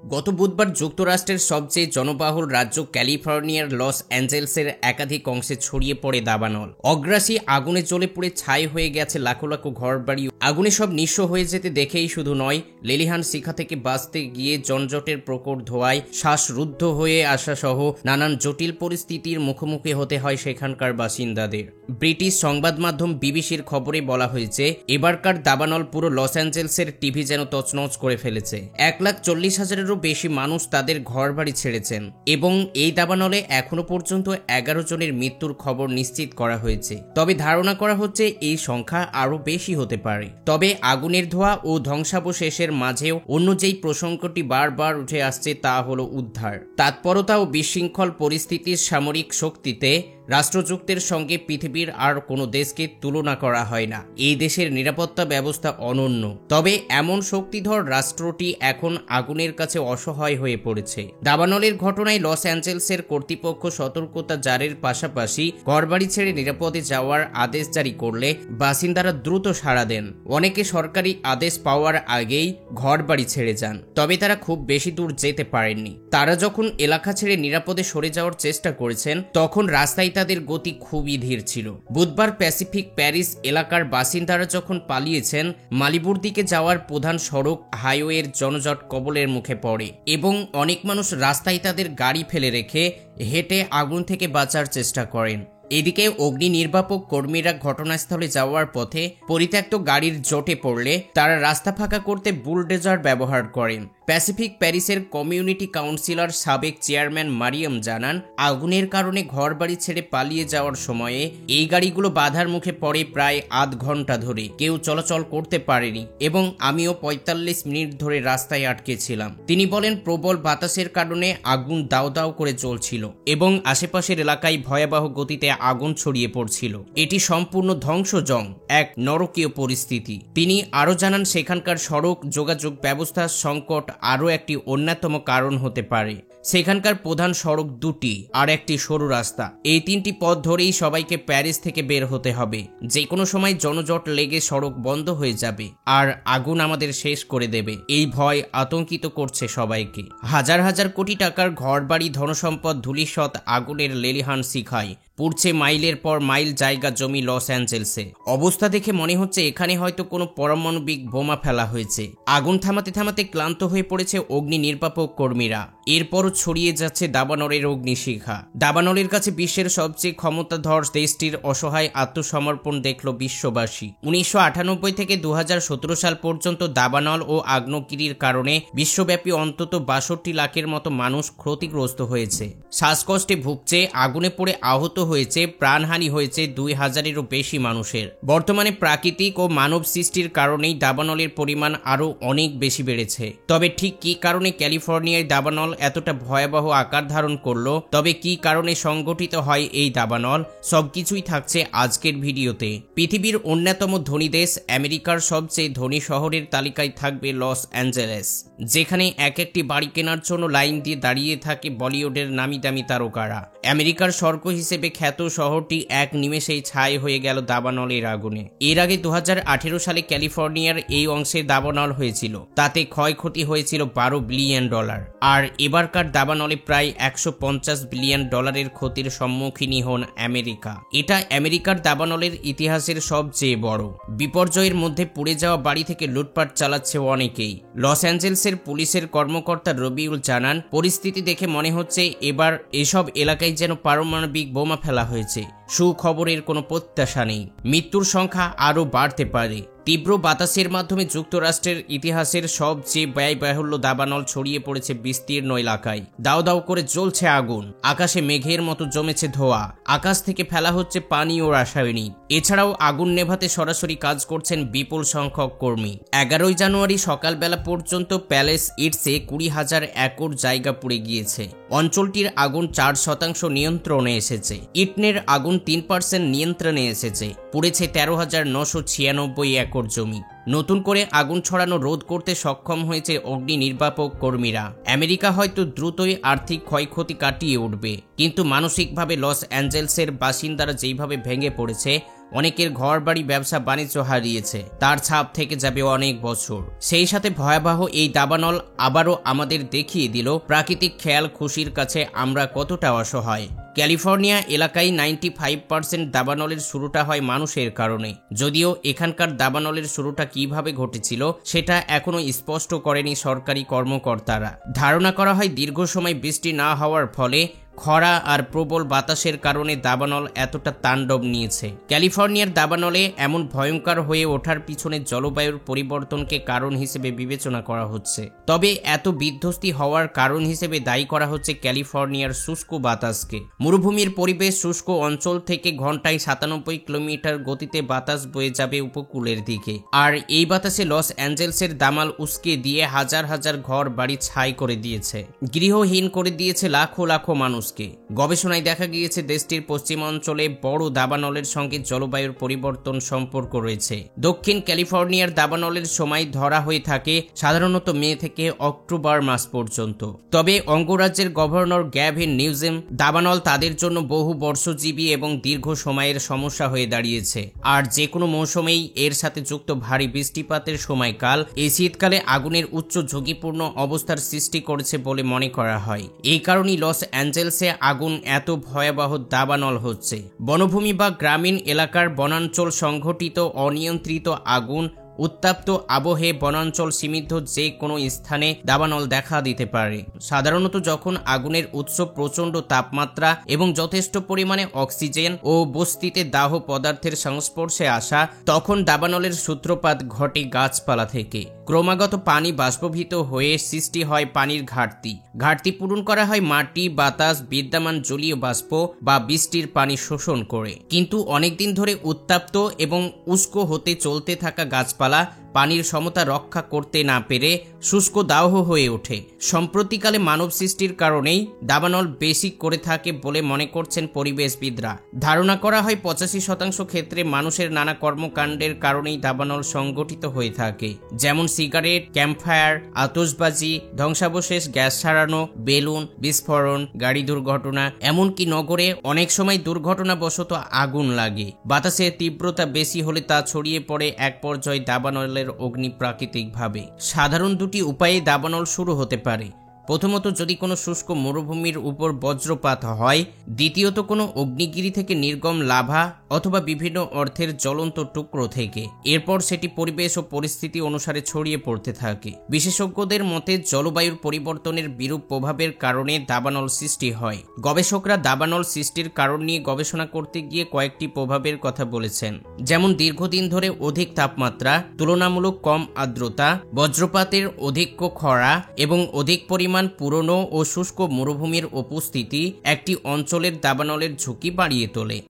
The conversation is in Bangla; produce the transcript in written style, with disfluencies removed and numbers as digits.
গত বুধবার যুক্তরাষ্ট্রের সবচেয়ে জনবহুল রাজ্য ক্যালিফোর্নিয়ার লস অ্যাঞ্জেলসের একাধিক অংশে ছড়িয়ে পড়ে দাবানল। অগ্রাসী আগুনে জ্বলে পুড়ে ছাই হয়ে গেছে লাখো লাখো ঘরবাড়ি। আগুনে সব নিঃস্ব হয়ে যেতে দেখেই শুধু নয়, লেলিহান শিখা থেকে বাঁচতে গিয়ে যানজটের প্রকট ধোঁয়ায় শ্বাসরুদ্ধ হয়ে আসা সহ নানান জটিল পরিস্থিতির মুখোমুখি হতে হয় সেখানকার বাসিন্দাদের। ব্রিটিশ সংবাদ মাধ্যম বিবিসির খবরে বলা হয়েছে, এবারকার দাবানল পুরো লস অ্যাঞ্জেলসের টিভি যেন তছনছ করে ফেলেছে। 1,40,000-এরও বেশি মানুষ তাদের ঘরবাড়ি ছেড়েছেন এবং এই দাবানলে এখনো পর্যন্ত 11 জনের মৃত্যুর খবর নিশ্চিত করা হয়েছে। তবে ধারণা করা হচ্ছে এই সংখ্যা আরও বেশি হতে পারে। তবে আগুনের ধোঁয়া ও ধ্বংসাবশেষের মাঝেও অন্য যেই প্রসঙ্গটি বারবার উঠে আসছে তা হলো উদ্ধার তৎপরতা ও বিশৃঙ্খল পরিস্থিতির সামরিক শক্তিতে রাষ্ট্রযুক্তের সঙ্গে পৃথিবীর আর কোনো দেশকে তুলনা করা হয় না। এই দেশের নিরাপত্তা ব্যবস্থা অনন্য। তবে এমন শক্তিধর রাষ্ট্রটি এখন আগুনের কাছে অসহায় হয়ে পড়েছে। দাবানলের ঘটনায় লস অ্যাঞ্জেলসের কর্তৃপক্ষ সতর্কতা জারির পাশাপাশি ঘরবাড়ি ছেড়ে নিরাপদে যাওয়ার আদেশ জারি করলে বাসিন্দারা দ্রুত সাড়া দেন। অনেকে সরকারি আদেশ পাওয়ার আগেই ঘরবাড়ি ছেড়ে যান, তবে তারা খুব বেশি দূর যেতে পারেননি। তারা যখন এলাকা ছেড়ে নিরাপদে সরে যাওয়ার চেষ্টা করেছেন, তখন রাস্তায় তাদের গতি খুবই ধীর ছিল। বুধবার প্যাসিফিক প্যারিস এলাকার বাসিন্দারা যখন পালিয়েছেন, মালিবুর দিকে যাওয়ার প্রধান সড়ক হাইওয়ের জনজট কবলের মুখে পড়ে এবং অনেক মানুষ রাস্তায় তাদের গাড়ি ফেলে রেখে হেঁটে আগুন থেকে বাঁচার চেষ্টা করেন। এদিকে অগ্নি নির্বাপক কর্মীরা ঘটনাস্থলে যাওয়ার পথে পরিত্যক্ত গাড়ির জটে পড়লে তারা রাস্তা ফাঁকা করতে বুলডোজার ব্যবহার করেন। প্যাসিফিক প্যারিসের কমিউনিটি কাউন্সিলর সাবেক চেয়ারম্যান মারিয়াম জানান, আগুনের কারণে ঘরবাড়ি ছেড়ে পালিয়ে যাওয়ার সময়ে এই গাড়িগুলো বাধার মুখে পড়ে প্রায় আধ ঘন্টা ধরে। কেউ চলাচল করতে পারেনি এবং আমিও 45 মিনিট ধরে রাস্তায় আটকে ছিলাম। তিনি বলেন, প্রবল বাতাসের কারণে আগুন দাউ দাউ করে জ্বলছিল এবং আশেপাশের এলাকায় ভয়াবহ গতিতে আগুন ছড়িয়ে পড়ছিল। এটি সম্পূর্ণ ধ্বংসজং, এক নরকীয় পরিস্থিতি। তিনি আরও জানান, সেখানকার সড়ক যোগাযোগ ব্যবস্থার সংকট আরও একটি অন্যতম কারণ হতে পারে। সেখানকার প্রধান সড়ক দুটি আর একটি সরু রাস্তা। এই তিনটি পথ ধরেই সবাইকে প্যারিস থেকে বের হতে হবে। যে কোনো সময় জনজট লেগে সড়ক বন্ধ হয়ে যাবে আর আগুন আমাদের শেষ করে দেবে। এই ভয় আতঙ্কিত করছে সবাইকে। হাজার হাজার কোটি টাকার ঘরবাড়ি ধনসম্পদ ধূলিসাৎ আগুনের লেলিহান শিখায় পুড়ছে মাইলের পর মাইল জায়গা জমি লস অ্যাঞ্জেলসে। অবস্থা দেখে মনে হচ্ছে এখানে হয়তো কোনো পারমাণবিক বোমা ফেলা হয়েছে। আগুন থামাতে থামাতে ক্লান্ত হয়ে পড়েছে অগ্নি নির্বাপক কর্মীরা। এরপরও ছড়িয়ে যাচ্ছে দাবানলের অগ্নিশিখা। দাবানলের কাছে বিশ্বের সবচেয়ে ক্ষমতাধর দেশটির অসহায় আত্মসমর্পণ দেখল বিশ্ববাসী। 1998 থেকে 2017 সাল পর্যন্ত দাবানল ও আগ্নেয়গিরির কারণে বিশ্বব্যাপী অন্তত 62 লাখের মতো মানুষ ক্ষতিগ্রস্ত হয়েছে, শ্বাসকষ্টে ভুগছে, আগুনে পড়ে আহত হয়েছে, প্রাণহানি হয়েছে 2000-এরও বেশি মানুষের। বর্তমানে প্রাকৃতিক ও মানব সৃষ্টির কারণেই দাবানলের পরিমাণ আরও অনেক বেশি বেড়েছে। তবে ঠিক কী কারণে ক্যালিফোর্নিয়ায় দাবানল এতটা ভয়াবহ আকার ধারণ করলো, তবে কী কারণে সংগঠিত হয় এই দাবানল, সবকিছুই থাকছে আজকের ভিডিওতে। পৃথিবীর অন্যতম ধনী দেশ আমেরিকার সবচেয়ে ধনী শহরের তালিকায় থাকবে লস অ্যাঞ্জেলেস, যেখানে এক একটি বাড়ি কেনার জন্য লাইন দিয়ে দাঁড়িয়ে থাকে বলিউডের নামি দামি তারকারা। আমেরিকার স্বর্গ হিসেবে খ্যাত শহরটি এক নিমেষেই ছাই হয়ে গেল দাবানলের আগুনে। এর আগে 2018 সালে ক্যালিফোর্নিয়ার এই অংশে দাবানল হয়েছিল, তাতে ক্ষয়ক্ষতি হয়েছিল $12 বিলিয়ন। আর এবারকার দাবানলে প্রায় $150 বিলিয়ন ক্ষতির সম্মুখীন হন আমেরিকা। এটা আমেরিকার দাবানলের ইতিহাসের সবচেয়ে বড়। বিপর্যয়ের মধ্যে পুড়ে যাওয়া বাড়ি থেকে লুটপাট চালাচ্ছে অনেকেই। লস অ্যাঞ্জেলসের পুলিশের কর্মকর্তা রবিউল জানান, পরিস্থিতি দেখে মনে হচ্ছে এবার এসব এলাকায় যেন পারমাণবিক বোমা ফেলা হয়েছে। সুখবরের কোনো প্রত্যাশা নেই। মৃত্যুর সংখ্যা আরও বাড়তে পারে। তীব্র বাতাসের মাধ্যমে যুক্তরাষ্ট্রের ইতিহাসের সবচেয়ে ব্যয়বাহুল্য দাবানল ছড়িয়ে পড়েছে বিস্তীর্ণ এলাকায়। দাও দাও করে জ্বলছে আগুন, আকাশে মেঘের মতো জমেছে ধোঁয়া, আকাশ থেকে ফেলা হচ্ছে পানি ও রাসায়নিক। এছাড়াও আগুন নেভাতে সরাসরি কাজ করছেন বিপুল সংখ্যক কর্মী। 11 জানুয়ারি সকালবেলা পর্যন্ত প্যালেস ইটসে 20,000 একর জায়গা পুড়ে গিয়েছে। অঞ্চলটির আগুন 4% নিয়ন্ত্রণে এসেছে। ইটনের আগুন 3% নিয়ন্ত্রণে এসেছে। পুড়েছে 13,996 একর জমি। নতুন করে আগুন ছড়ানো রোধ করতে সক্ষম হয়েছে অগ্নি নির্বাপক কর্মীরা। আমেরিকা হয়তো দ্রুতই আর্থিক ক্ষয়ক্ষতি কাটিয়ে উঠবে, কিন্তু মানসিকভাবে লস অ্যাঞ্জেলসের বাসিন্দারা যেইভাবে ভেঙে পড়েছে অনেকের ঘরবাড়ি ব্যবসা বাণিজ্য হারিয়েছে, তার ছাপ থেকে যাবে অনেক বছর। সেই সাথে ভয়াবহ এই দাবানল আবারও আমাদের দেখিয়ে দিল প্রাকৃতিক খেয়াল খুশির কাছে আমরা কতটা অসহায়। ক্যালিফোর্নিয়া এলাকায় 95% দাবানলের শুরুটা হয় মানুষের কারণে। যদিও এখানকার দাবানলের শুরুটা কিভাবে ঘটেছিল সেটা এখনো স্পষ্ট করেনি সরকারি কর্মকর্তারা। ধারণা করা হয় দীর্ঘ সময় বৃষ্টি না হওয়ার ফলে খরা আর প্রবল বাতাসের কারণে দাবানল এতটা তাণ্ডব নিয়েছে। ক্যালিফোর্নিয়ার দাবানলে এমন ভয়ঙ্কর হয়ে ওঠার পিছনে জলবায়ুর পরিবর্তনকে কারণ হিসেবে বিবেচনা করা হচ্ছে। তবে এত বিধ্বস্তি হওয়ার কারণ হিসেবে দায়ী করা হচ্ছে ক্যালিফোর্নিয়ার শুষ্ক বাতাসকে। মরুভূমির পরিবেশ শুষ্ক অঞ্চল থেকে ঘন্টায় 97 কিলোমিটার গতিতে বাতাস বয়ে যাবে উপকূলের দিকে, আর এই বাতাসে লস অ্যাঞ্জেলসের দামাল উস্কে দিয়ে হাজার হাজার ঘর বাড়ি ছাই করে দিয়েছে, গৃহহীন করে দিয়েছে লাখো লাখো মানুষ। গবেষণায় দেখা গিয়েছে দেশটির পশ্চিমাঞ্চলে বড় দাবানলের সঙ্গে জলবায়ুর পরিবর্তন সম্পর্ক রয়েছে। দক্ষিণ ক্যালিফোর্নিয়ার দাবানলের সময় ধরা হয়ে থাকে সাধারণত মে থেকে অক্টোবর মাস পর্যন্ত। তবে অঙ্গরাজ্যের গভর্নর গ্যাভিন নিউজেম দাবানল তাদের জন্য বহু বর্ষজীবী এবং দীর্ঘ সময়ের সমস্যা হয়ে দাঁড়িয়েছে, আর যে কোনো মৌসুমেই এর সাথে যুক্ত ভারী বৃষ্টিপাতের সময়কাল এই শীতকালে আগুনের উচ্চ ঝুঁকিপূর্ণ অবস্থার সৃষ্টি করেছে বলে মনে করা হয়। এই কারণেই লস অ্যাঞ্জেলস আগুন এত ভয়াবহ দাবানল হচ্ছে। বনভূমি বা গ্রামীণ এলাকার বনাঞ্চল সংঘটিত অনিয়ন্ত্রিত আগুন, উত্তাপ্ত আবহে বনাঞ্চল সীমিত যে কোনো স্থানে দাবানল দেখা দিতে পারে। সাধারণত যখন আগুনের উৎস প্রচণ্ড তাপমাত্রা এবং যথেষ্ট পরিমাণে অক্সিজেন ও বস্তিতে দাহ পদার্থের সংস্পর্শে আসা, তখন দাবানলের সূত্রপাত ঘটে গাছপালা থেকে। ক্রমাগত পানি বাষ্পীভূত হয়ে সৃষ্টি হয় পানির ঘাটতি পূরণ করা হয় মাটি, বাতাস, বিদ্যমান জলীয় বাষ্প বা বৃষ্টির পানি শোষণ করে। কিন্তু অনেকদিন ধরে উত্তাপ্ত এবং উষ্ণ হতে চলতে থাকা গাছপালা পানির সমতা রক্ষা করতে না পেরে শুষ্ক দাহ হয়ে ওঠে। সম্প্রতিকালে মানব সৃষ্টির কারণেই দাবানল বেশি করে থাকে বলে মনে করছেন পরিবেশবিদরা। ধারণা করা হয় 85% ক্ষেত্রে মানুষের নানা কর্মকাণ্ডের কারণেই দাবানল সংগঠিত হয়ে থাকে, যেমন সিগারেট, ক্যাম্পফায়ার, আতশবাজি, ধ্বংসাবশেষ, গ্যাস ছাড়ানো, বেলুন বিস্ফোরণ, গাড়ি দুর্ঘটনা, এমনকি নগরে অনেক সময় দুর্ঘটনাবশত আগুন লাগে। বাতাসের তীব্রতা বেশি হলে তা ছড়িয়ে পড়ে এক পর্যায়ে দাবানলের অগ্নি প্রাকৃতিকভাবে। সাধারণ দুটি উপায়ে দাবানল শুরু হতে পারে। প্রথমত, যদি কোনো শুষ্ক মরুভূমির উপর বজ্রপাত হয়। দ্বিতীয়ত, কোনো অগ্নিগিরি থেকে নির্গম লাভা অথবা বিভিন্ন অর্থের জ্বলন্ত টুকরো থেকে। এরপর সেটি পরিবেশ ও পরিস্থিতি অনুসারে ছড়িয়ে পড়তে থাকে। বিশেষজ্ঞদের মতে জলবায়ুর পরিবর্তনের বিরূপ প্রভাবের কারণে দাবানল সৃষ্টি হয়। গবেষকরা দাবানল সৃষ্টির কারণ নিয়ে গবেষণা করতে গিয়ে কয়েকটি প্রভাবের কথা বলেছেন, যেমন দীর্ঘদিন ধরে অধিক তাপমাত্রা, তুলনামূলক কম আর্দ্রতা, বজ্রপাতের অধিক খরা এবং অধিক পরিমাণ পুরনো ও শুষ্ক মরুভূমির উপস্থিতি একটি অঞ্চলের দাবানলের ঝুঁকি বাড়িয়ে তোলে।